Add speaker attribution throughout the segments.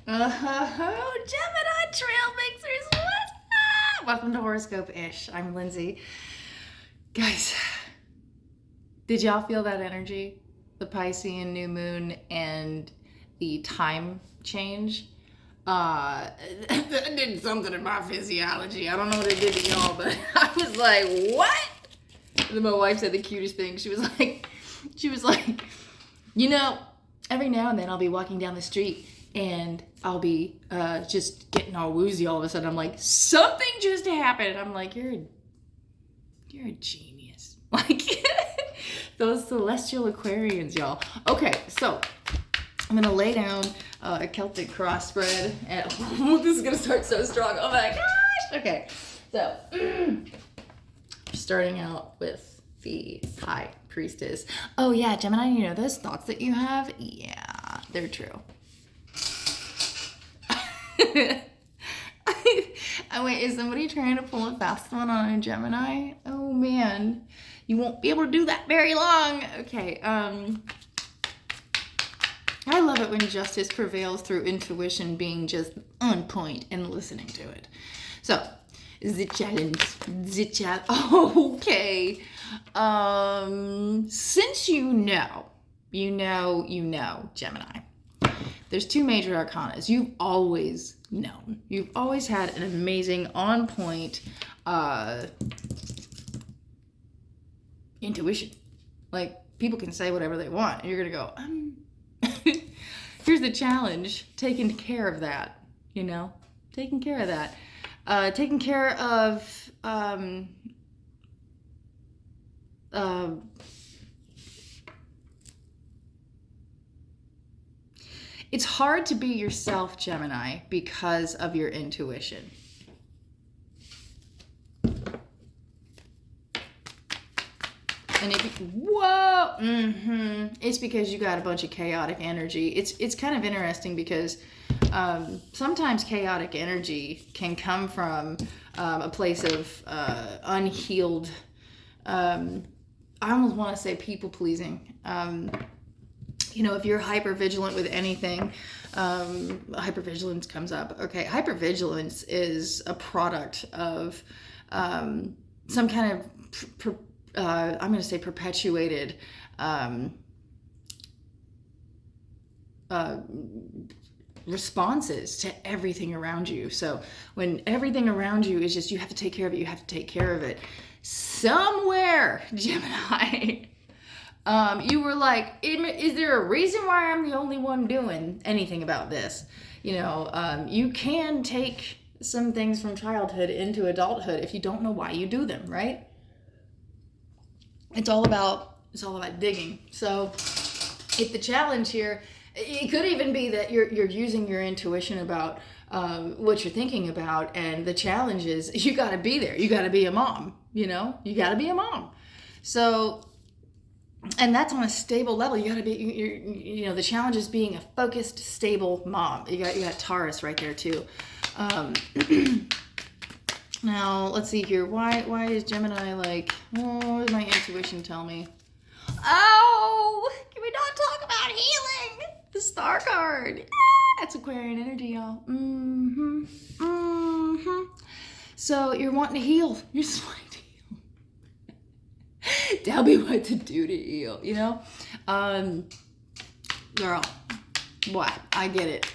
Speaker 1: Gemini Trail Mixers, what's up? Welcome to Horoscope-ish. I'm Lindsay. Guys, did y'all feel that energy? The Piscean new moon and the time change? That did something in my physiology. I don't know what it did to y'all, but I was like, what? And then my wife said the cutest thing. She was like, you know, every now and then I'll be walking down the street and I'll be just getting all woozy all of a sudden. I'm like, something just happened. And I'm like, you're a genius. Like, those celestial Aquarians, y'all. Okay, so I'm going to lay down a Celtic cross spread. And this is going to start so strong. Oh my gosh. Okay, so starting out with the High Priestess. Oh yeah, Gemini, you know those thoughts that you have? Yeah, they're true. Wait, is somebody trying to pull a fast one on a Gemini? Oh man, you won't be able to do that very long. Okay, I love it when justice prevails through intuition being just on point and listening to it. So, the challenge. Okay. Since you know, Gemini, there's two major arcanas. You've always known. You've always had an amazing, on point intuition. Like, people can say whatever they want, and you're gonna go, here's the challenge, taking care of that, you know? Taking care of that. Taking care of it's hard to be yourself, Gemini, because of your intuition. And it's because you got a bunch of chaotic energy. It's kind of interesting because sometimes chaotic energy can come from a place of unhealed, I almost want to say people pleasing. You know, if you're hypervigilant with anything, hypervigilance comes up. Okay, hypervigilance is a product of some kind of, I'm going to say perpetuated responses to everything around you. So when everything around you is just, you have to take care of it, you have to take care of it. Somewhere, Gemini, you were like, is there a reason why I'm the only one doing anything about this? You know, you can take some things from childhood into adulthood if you don't know why you do them, right? It's all about digging. So if the challenge here, it could even be that you're using your intuition about what you're thinking about, and the challenge is you got to be there. You got to be a mom, you know? You got to be a mom. So, and that's on a stable level. You got to be, you know, the challenge is being a focused, stable mom. You got Taurus right there too. Now, let's see here. Why is Gemini like, what does my intuition tell me? Oh, can we not talk about healing? The Star card. That's Aquarian energy, y'all. So you're wanting to heal. You're just wanting to heal. Tell me what to do to heal, you know? Girl, what? I get it.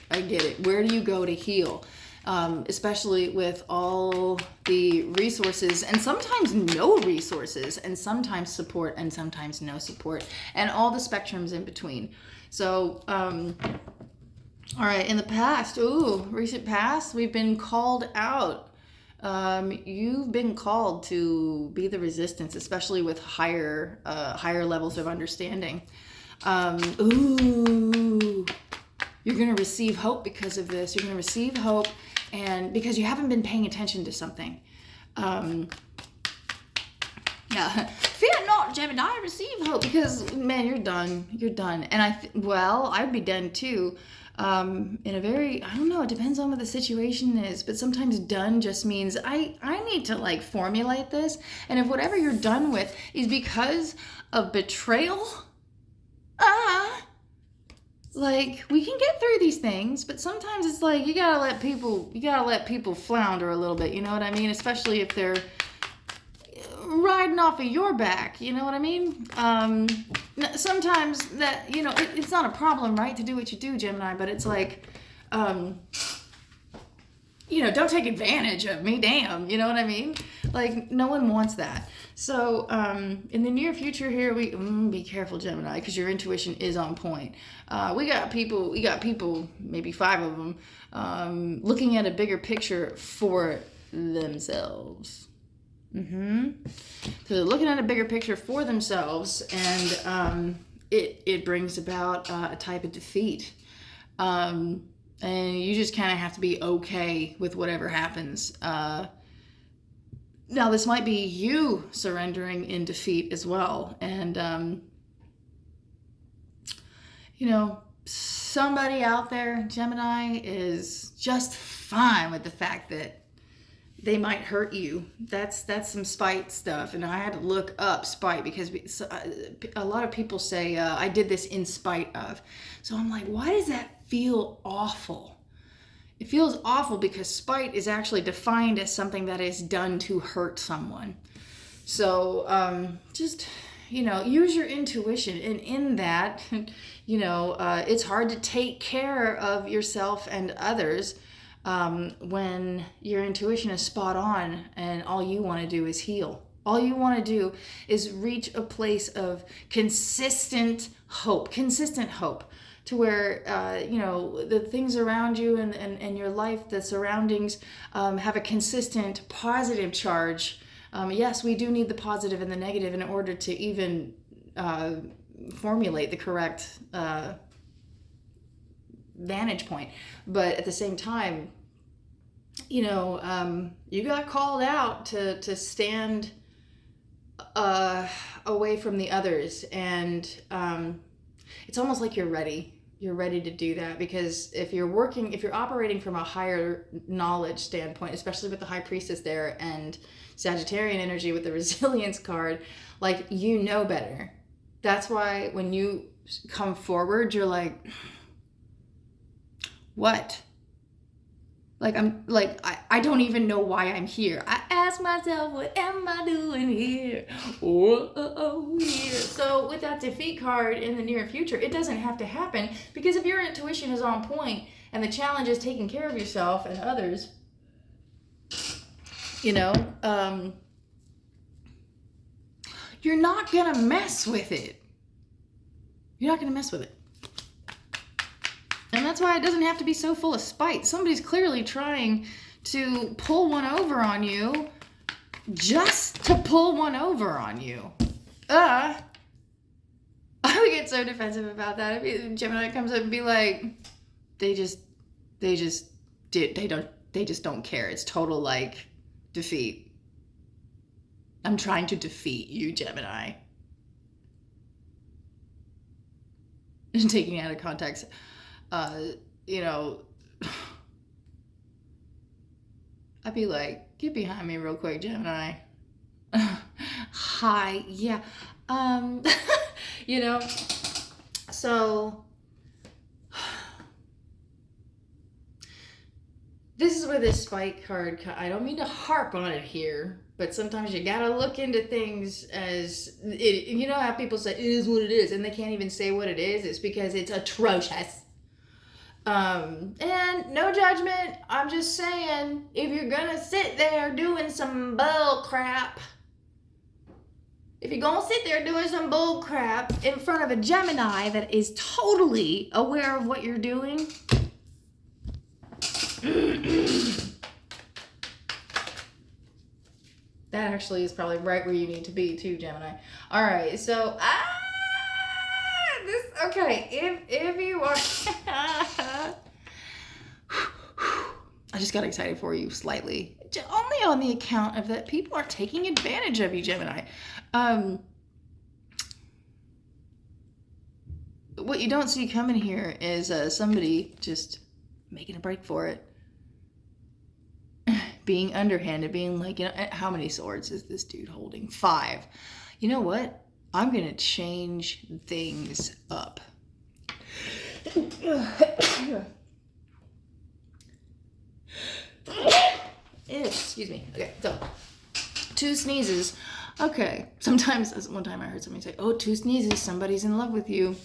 Speaker 1: Where do you go to heal? Especially with all the resources, and sometimes no resources, and sometimes support, and sometimes no support, and all the spectrums in between. So, all right, in the past, recent past, we've been called out. You've been called to be the resistance, especially with higher levels of understanding. You're going to receive hope because of this. You're going to receive hope, and because you haven't been paying attention to something. Yeah, fear not, Gemini, receive hope, because, man, you're done. And I'd be done too. In a very, I don't know, it depends on what the situation is, but sometimes done just means I need to like formulate this. And if whatever you're done with is because of betrayal, like, we can get through these things, but sometimes it's like you gotta let people flounder a little bit, you know what I mean? Especially if they're riding off of your back, you know what I mean? Sometimes that, you know, it's not a problem, right, to do what you do, Gemini, but it's like, you know, don't take advantage of me, damn, you know what I mean? Like, no one wants that. So, in the near future here, be careful, Gemini, because your intuition is on point. We got people, maybe 5 of them, looking at a bigger picture for themselves. So they're looking at a bigger picture for themselves, and it brings about a type of defeat. And you just kind of have to be okay with whatever happens. Now, this might be you surrendering in defeat as well. And, you know, somebody out there, Gemini, is just fine with the fact that they might hurt you. That's some spite stuff. And I had to look up spite because a lot of people say, I did this in spite of. So I'm like, why does that feel awful? It feels awful because spite is actually defined as something that is done to hurt someone. So just, you know, use your intuition. And in that, you know, it's hard to take care of yourself and others when your intuition is spot on and all you want to do is heal. All you want to do is reach a place of consistent hope. To where, you know, the things around you and your life, the surroundings, have a consistent positive charge. Yes, we do need the positive and the negative in order to even formulate the correct vantage point. But at the same time, you know, you got called out to stand away from the others, and it's almost like you're ready to do that, because if you're operating from a higher knowledge standpoint, especially with the High Priestess there and Sagittarian energy with the Resilience card, like, you know better. That's why when you come forward, you're like, what? Like, I don't even know why I'm here. I ask myself, what am I doing here? Here. So with that defeat card in the near future, it doesn't have to happen, because if your intuition is on point and the challenge is taking care of yourself and others, you know, you're not gonna mess with it. You're not gonna mess with it. And that's why it doesn't have to be so full of spite. Somebody's clearly trying to pull one over on you just to pull one over on you. I would get so defensive about that. If Gemini comes up and be like, they just don't care. It's total, like, defeat. I'm trying to defeat you, Gemini. And taking it out of context. You know, I'd be like, get behind me real quick, Gemini. Hi, yeah. You know, so this is where this spike card, I don't mean to harp on it here, but sometimes you gotta look into things as, you know how people say, it is what it is, and they can't even say what it is. It's because it's atrocious. And no judgment, I'm just saying, if you're gonna sit there doing some bull crap, in front of a Gemini that is totally aware of what you're doing, that actually is probably right where you need to be too, Gemini. All right, so if you are I just got excited for you slightly, only on the account of that people are taking advantage of you, Gemini. What you don't see coming here is somebody just making a break for it, being underhanded, being like, you know, how many swords is this dude holding? 5. You know what? I'm gonna change things up. Excuse me. Okay, so 2 sneezes. Okay, sometimes, one time I heard somebody say, oh, 2 sneezes, somebody's in love with you.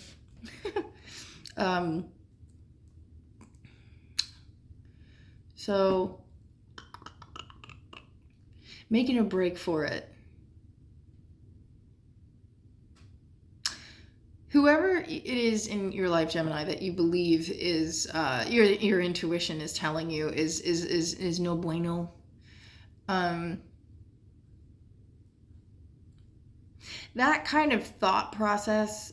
Speaker 1: So making a break for it. Whoever it is in your life, Gemini, that you believe is your intuition is telling you is no bueno. That kind of thought process,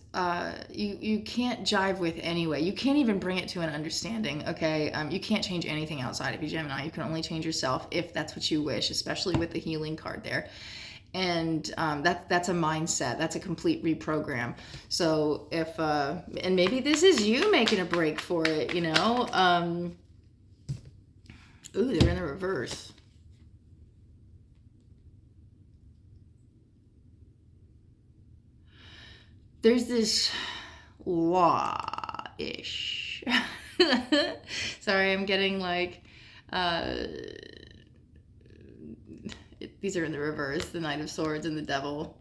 Speaker 1: you can't jive with anyway. You can't even bring it to an understanding, okay? You can't change anything outside of you, Gemini. You can only change yourself if that's what you wish, especially with the healing card there. And that's a mindset. That's a complete reprogram. So if, and maybe this is you making a break for it, you know? Ooh, they're in the reverse. There's this law-ish. Sorry, I'm getting like, these are in the reverse, the Knight of Swords and the Devil.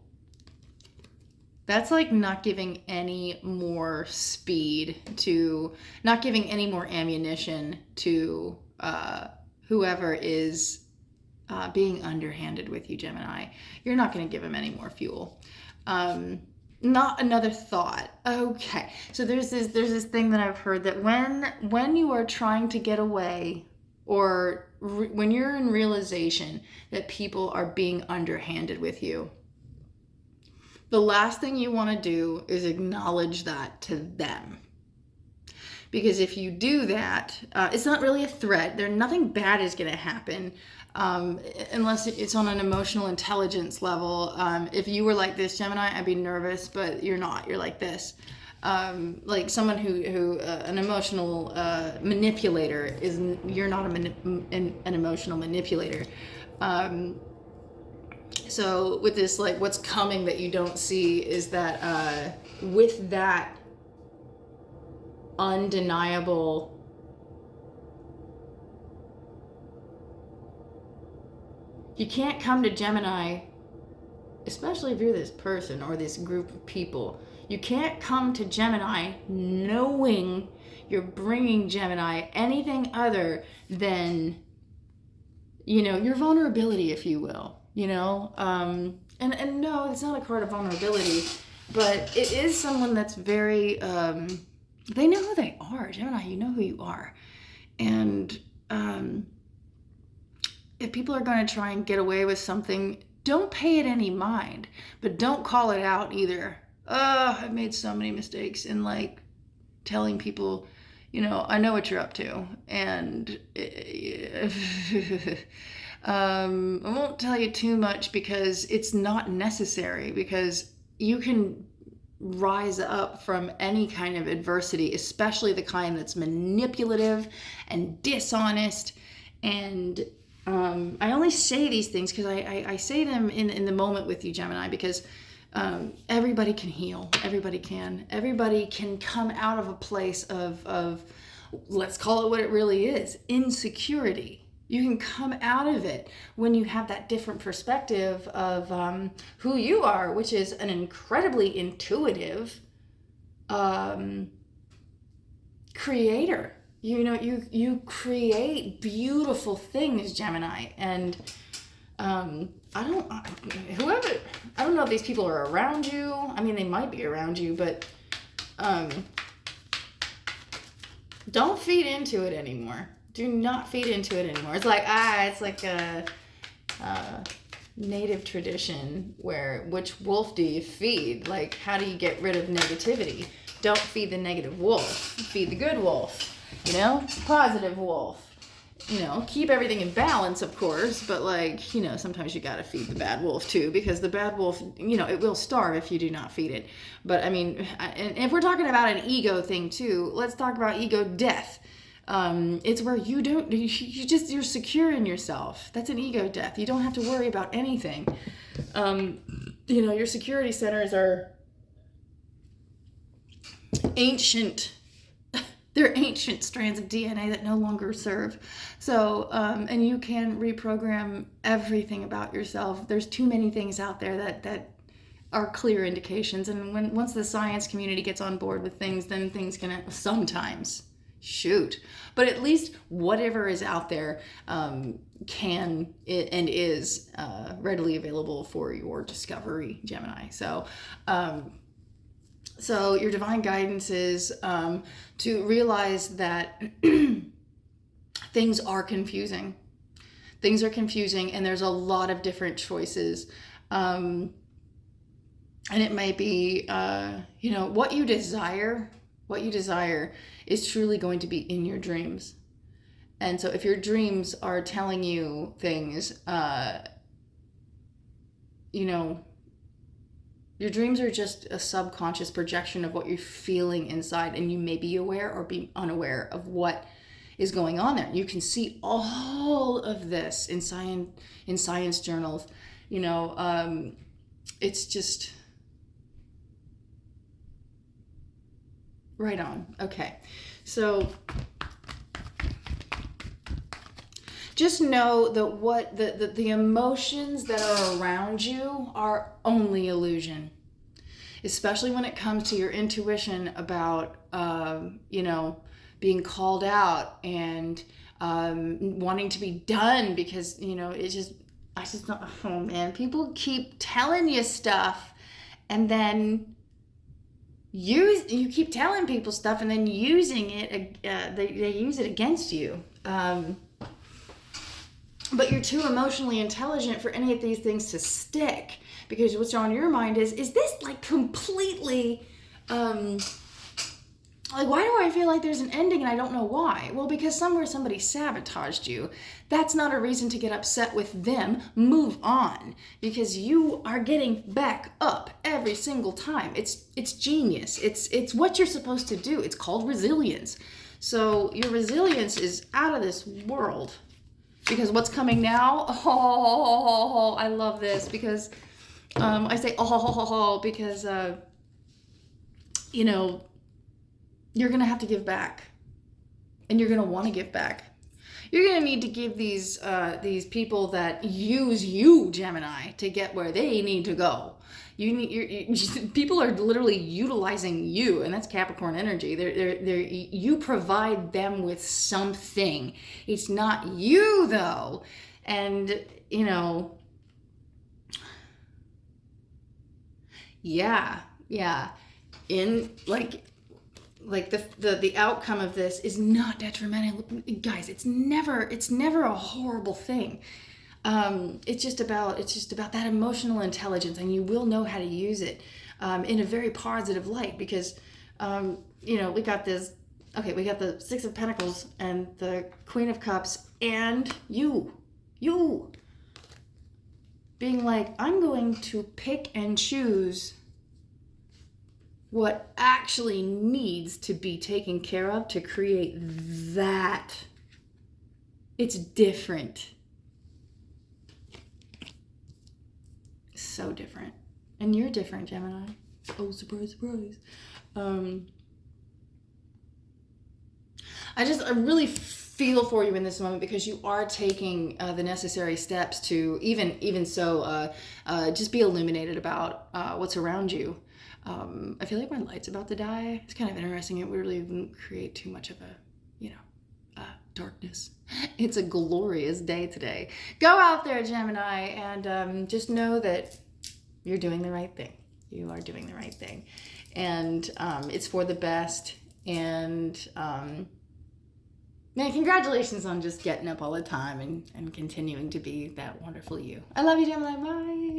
Speaker 1: That's like not giving any more speed to, not giving any more ammunition to whoever is being underhanded with you, Gemini. You're not going to give them any more fuel. Not another thought. Okay, so there's this thing that I've heard that when you are trying to get away, or when you're in realization that people are being underhanded with you, the last thing you want to do is acknowledge that to them. Because if you do that, it's not really a threat. Nothing bad is going to happen. Unless it's on an emotional intelligence level. If you were like this, Gemini, I'd be nervous, but you're not. You're like this. Like someone who an emotional manipulator is. You're not an emotional manipulator. So with this, like, what's coming that you don't see is that with that undeniable you can't come to Gemini, especially if you're this person or this group of people, you can't come to Gemini knowing you're bringing Gemini anything other than, you know, your vulnerability, if you will, you know? And no, it's not a card of vulnerability, but it is someone that's very, they know who they are. Gemini, you know who you are. And if people are going to try and get away with something, don't pay it any mind, but don't call it out either. I've made so many mistakes in like telling people, you know, I know what you're up to. And I won't tell you too much because it's not necessary, because you can rise up from any kind of adversity, especially the kind that's manipulative and dishonest. And I only say these things because I say them in the moment with you, Gemini, because everybody can heal. Everybody can. Everybody can come out of a place of let's call it what it really is, insecurity. You can come out of it when you have that different perspective of who you are, which is an incredibly intuitive creator. You know, you create beautiful things, Gemini, and I don't know if these people are around you. I mean, they might be around you, but don't feed into it anymore. Do not feed into it anymore. It's like a native tradition where, which wolf do you feed? Like, how do you get rid of negativity? Don't feed the negative wolf. Feed the good wolf. You know, positive wolf. You know, keep everything in balance, of course, but like, you know, sometimes you got to feed the bad wolf too, because the bad wolf, you know, it will starve if you do not feed it. But I mean, and if we're talking about an ego thing too, let's talk about ego death. It's where you're secure in yourself. That's an ego death. You don't have to worry about anything. You know, your security centers are ancient They're ancient strands of DNA that no longer serve. So, and you can reprogram everything about yourself. There's too many things out there that are clear indications. And once the science community gets on board with things, then things can sometimes shoot. But at least whatever is out there can and is readily available for your discovery, Gemini. So, so your divine guidance is to realize that things are confusing. Things are confusing, and there's a lot of different choices. And it might be, you know, what you desire is truly going to be in your dreams. And so if your dreams are telling you things, you know, your dreams are just a subconscious projection of what you're feeling inside, and you may be aware or be unaware of what is going on there. You can see all of this in science journals. You know, it's just right on. Okay, so just know that what the emotions that are around you are only illusion, especially when it comes to your intuition about, you know, being called out and wanting to be done because, you know, I just don't, oh man, people keep telling you stuff and then you keep telling people stuff and then using it, they use it against you. But you're too emotionally intelligent for any of these things to stick, because what's on your mind is this like completely, like, why do I feel like there's an ending and I don't know why? Well, because somewhere somebody sabotaged you. That's not a reason to get upset with them. Move on, because you are getting back up every single time. It's genius. It's what you're supposed to do. It's called resilience. So your resilience is out of this world. Because what's coming now, oh, I love this, because I say oh, because, you know, you're going to have to give back, and you're going to want to give back. You're going to need to give these people that use you, Gemini, to get where they need to go. People are literally utilizing you, and that's Capricorn energy. You provide them with something. It's not you though, and you know, yeah. In like the outcome of this is not detrimental, guys. It's never a horrible thing. It's just about that emotional intelligence, and you will know how to use it in a very positive light, because you know, we got the Six of Pentacles and the Queen of Cups, and you being like, I'm going to pick and choose what actually needs to be taken care of to create that. It's different. So different. And you're different, Gemini. Oh, surprise, surprise. I really feel for you in this moment, because you are taking the necessary steps to even so just be illuminated about what's around you. I feel like my light's about to die. It's kind of interesting. It really wouldn't create too much of a, you know, darkness. It's a glorious day today. Go out there, Gemini, and just know that you're doing the right thing. You are doing the right thing. And it's for the best. And man, congratulations on just getting up all the time and continuing to be that wonderful you. I love you, Gemini. Bye.